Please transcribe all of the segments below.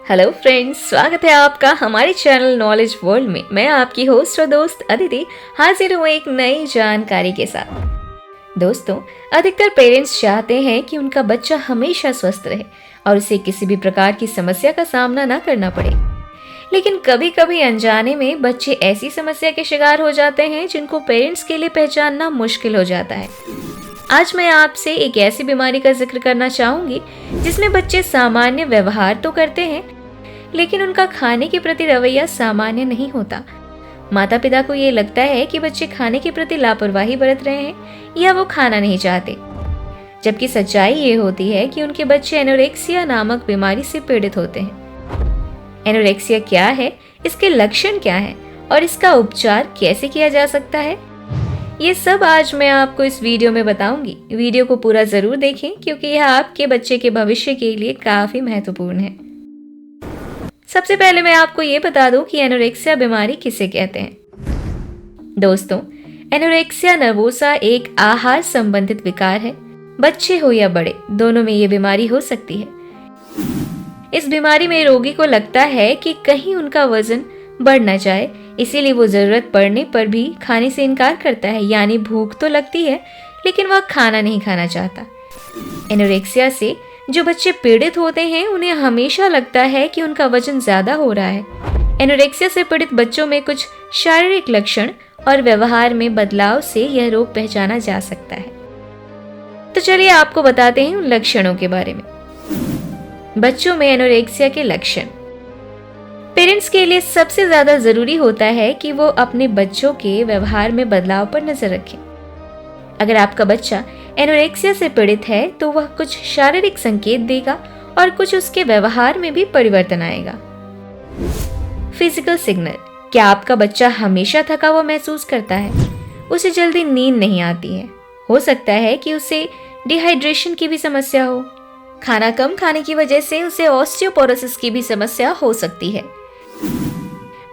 Hello friends, स्वागत है आपका हमारे चैनल नॉलेज वर्ल्ड में। मैं आपकी होस्ट और दोस्त अदिति हाजिर हूँ एक नई जानकारी के साथ। दोस्तों, अधिकतर पेरेंट्स चाहते हैं कि उनका बच्चा हमेशा स्वस्थ रहे और उसे किसी भी प्रकार की समस्या का सामना ना करना पड़े। लेकिन कभी कभी अनजाने में बच्चे ऐसी समस्या के शिकार हो जाते हैं जिनको पेरेंट्स के लिए पहचानना मुश्किल हो जाता है। आज मैं आपसे एक ऐसी बीमारी का जिक्र करना चाहूंगी जिसमें बच्चे सामान्य व्यवहार तो करते हैं, लेकिन उनका खाने के प्रति रवैया सामान्य नहीं होता। माता पिता को ये लगता है कि बच्चे खाने के प्रति लापरवाही बरत रहे हैं या वो खाना नहीं चाहते, जबकि सच्चाई ये होती है कि उनके बच्चे एनोरेक्सिया नामक बीमारी से पीड़ित होते हैं। एनोरेक्सिया क्या है, इसके लक्षण क्या हैं और इसका उपचार कैसे किया जा सकता है, ये सब आज मैं आपको इस वीडियो में बताऊंगी। वीडियो को पूरा जरूर देखें क्योंकि यह आपके बच्चे के भविष्य के लिए काफी महत्वपूर्ण है। सबसे पहले मैं आपको ये बता दूं कि एनोरेक्सिया बीमारी किसे कहते हैं। दोस्तों, एनोरेक्सिया नर्वोसा एक आहार संबंधित विकार है। बच्चे हो या बड़े, दोनों में ये बीमारी हो सकती है। इस बीमारी में रोगी को लगता है कि कहीं उनका वजन बढ़ न जाए, इसीलिए वो जरूरत पड़ने पर भी खाने से इनकार करता है। यानी भूख तो लगती है लेकिन वह खाना नहीं खाना चाहता। एनोरेक्सिया से जो बच्चे पीड़ित होते हैं उन्हें हमेशा लगता है कि उनका वजन ज्यादा हो रहा है। एनोरेक्सिया से पीड़ित बच्चों में कुछ शारीरिक लक्षण और व्यवहार में बदलाव से यह रोग पहचाना जा सकता है। तो चलिए आपको बताते हैं उन लक्षणों के बारे में। बच्चों में एनोरेक्सिया के लक्षण। पेरेंट्स के लिए सबसे ज्यादा जरूरी होता है कि वो अपने बच्चों के व्यवहार में बदलाव पर नजर रखें। अगर आपका बच्चा एनोरेक्सिया से पीड़ित है तो वह कुछ शारीरिक संकेत देगा और कुछ उसके व्यवहार में भी परिवर्तन आएगा। Physical signal. क्या आपका बच्चा हमेशा थका हुआ महसूस करता है? उसे जल्दी नींद नहीं आती है? हो सकता है कि उसे डिहाइड्रेशन की भी समस्या हो। खाना कम खाने की वजह से उसे ऑस्टियोपोरोसिस की भी समस्या हो सकती है।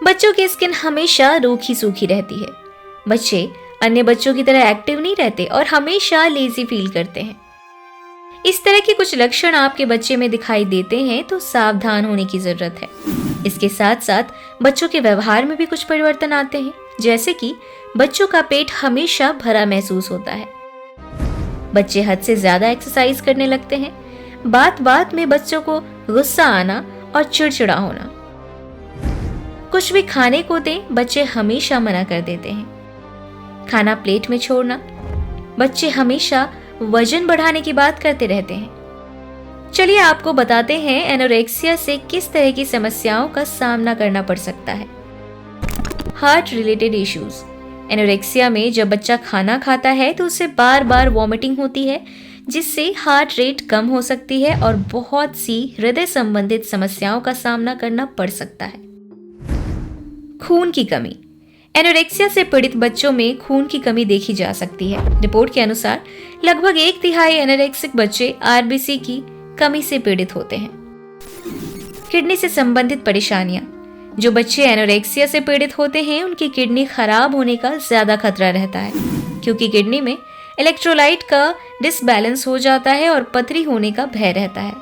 बच्चों की स्किन हमेशा रूखी सूखी रहती है। बच्चे अन्य बच्चों की तरह एक्टिव नहीं रहते और हमेशा लेजी फील करते हैं। इस तरह के कुछ लक्षण आपके बच्चे में दिखाई देते हैं तो सावधान होने की जरूरत है। इसके साथ साथ बच्चों के व्यवहार में भी कुछ परिवर्तन आते हैं, जैसे कि बच्चों का पेट हमेशा भरा महसूस होता है। बच्चे हद से ज्यादा एक्सरसाइज करने लगते हैं। बात बात में बच्चों को गुस्सा आना और चिड़चिड़ा होना। कुछ भी खाने को दें, बच्चे हमेशा मना कर देते हैं। खाना प्लेट में छोड़ना। बच्चे हमेशा वजन बढ़ाने की बात करते रहते हैं। चलिए आपको बताते हैं एनोरेक्सिया से किस तरह की समस्याओं का सामना करना पड़ सकता है। Heart related issues. एनोरेक्सिया में जब बच्चा खाना खाता है तो उसे बार बार वॉमिटिंग होती है, जिससे हार्ट रेट कम हो सकती है और बहुत सी हृदय संबंधित समस्याओं का सामना करना पड़ सकता है। खून की कमी। एनोरेक्सिया से पीड़ित बच्चों में खून की कमी देखी जा सकती है। रिपोर्ट के अनुसार लगभग 1/3 एनोरेक्सिक बच्चे आरबीसी की कमी से पीड़ित होते हैं। किडनी से संबंधित परेशानियां। जो बच्चे एनोरेक्सिया से पीड़ित होते हैं उनकी किडनी खराब होने का ज्यादा खतरा रहता है, क्योंकि किडनी में इलेक्ट्रोलाइट का डिसबैलेंस हो जाता है और पथरी होने का भय रहता है।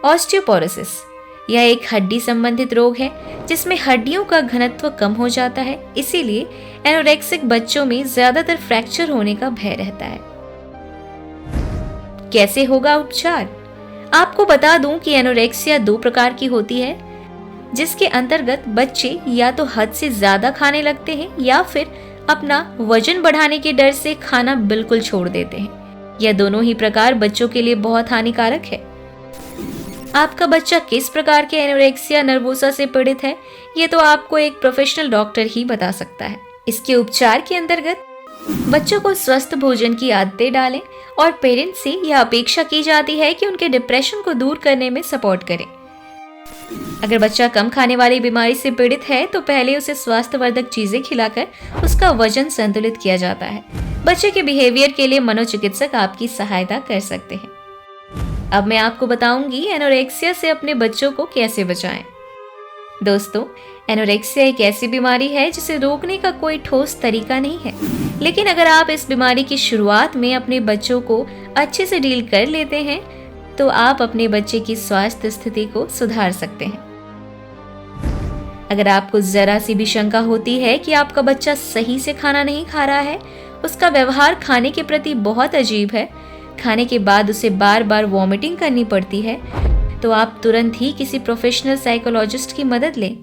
ऑस्टियोपोरोसिस। यह एक हड्डी संबंधित रोग है जिसमें हड्डियों का घनत्व कम हो जाता है, इसीलिए एनोरेक्सिक बच्चों में ज्यादातर फ्रैक्चर होने का भय रहता है। कैसे होगा उपचार? आपको बता दूं कि एनोरेक्सिया 2 प्रकार की होती है, जिसके अंतर्गत बच्चे या तो हद से ज्यादा खाने लगते हैं या फिर अपना वजन बढ़ाने के डर से खाना बिल्कुल छोड़ देते हैं। यह दोनों ही प्रकार बच्चों के लिए बहुत हानिकारक है। आपका बच्चा किस प्रकार के एनोरेक्सिया नर्वोसा से पीड़ित है, ये तो आपको एक प्रोफेशनल डॉक्टर ही बता सकता है। इसके उपचार के अंतर्गत बच्चों को स्वस्थ भोजन की आदतें डालें और पेरेंट्स से यह अपेक्षा की जाती है कि उनके डिप्रेशन को दूर करने में सपोर्ट करें। अगर बच्चा कम खाने वाली बीमारी से पीड़ित है तो पहले उसे स्वास्थ्यवर्धक चीजें खिलाकर उसका वजन संतुलित किया जाता है। बच्चे के बिहेवियर के लिए मनोचिकित्सक आपकी सहायता कर सकते हैं। अब मैं आपको बताऊंगी एनोरेक्सिया से अपने बच्चों को कैसे बचाएं। दोस्तों, एनोरेक्सिया एक ऐसी बीमारी है जिसे रोकने का कोई ठोस तरीका नहीं है, लेकिन अगर आप इस बीमारी की शुरुआत में अपने बच्चों को अच्छे से डील कर लेते हैं तो आप अपने बच्चे की स्वास्थ्य स्थिति को सुधार सकते हैं। अगर आपको जरा सी भी शंका होती है कि आपका बच्चा सही से खाना नहीं खा रहा है, उसका व्यवहार खाने के प्रति बहुत अजीब है, खाने के बाद उसे बार बार वॉमिटिंग करनी पड़ती है, तो आप तुरंत ही किसी प्रोफेशनल साइकोलॉजिस्ट की मदद लें।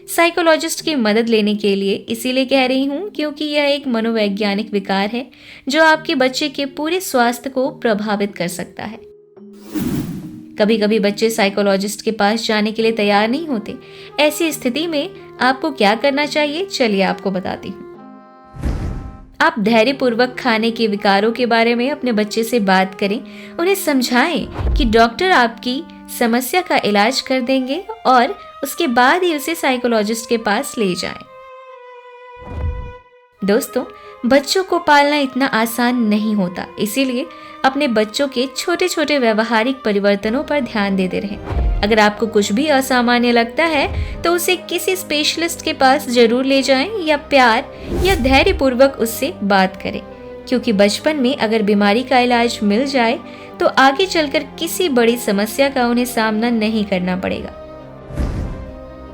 साइकोलॉजिस्ट की मदद लेने के लिए इसीलिए कह रही हूँ क्योंकि यह एक मनोवैज्ञानिक विकार है जो आपके बच्चे के पूरे स्वास्थ्य को प्रभावित कर सकता है। कभी कभी बच्चे साइकोलॉजिस्ट के पास जाने के लिए तैयार नहीं होते। ऐसी स्थिति में आपको क्या करना चाहिए, चलिए आपको बताती हूँ। आप धैर्यपूर्वक खाने के विकारों के बारे में अपने बच्चे से बात करें, उन्हें समझाएं कि डॉक्टर आपकी समस्या का इलाज कर देंगे और उसके बाद ही उसे साइकोलॉजिस्ट के पास ले जाएं। दोस्तों, बच्चों को पालना इतना आसान नहीं होता, इसीलिए अपने बच्चों के छोटे छोटे व्यवहारिक परिवर्तनों पर ध्यान देते रहें। अगर आपको कुछ भी असामान्य लगता है तो उसे किसी स्पेशलिस्ट के पास जरूर ले जाएं या प्यार या धैर्यपूर्वक उससे बात करें, क्योंकि बचपन में अगर बीमारी का इलाज मिल जाए तो आगे चलकर किसी बड़ी समस्या का उन्हें सामना नहीं करना पड़ेगा।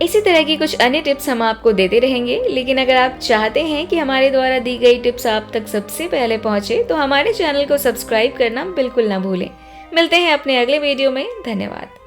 इसी तरह की कुछ अन्य टिप्स हम आपको देते रहेंगे, लेकिन अगर आप चाहते हैं कि हमारे द्वारा दी गई टिप्स आप तक सबसे पहले पहुंचे तो हमारे चैनल को सब्सक्राइब करना बिल्कुल ना भूलें। मिलते हैं अपने अगले वीडियो में। धन्यवाद।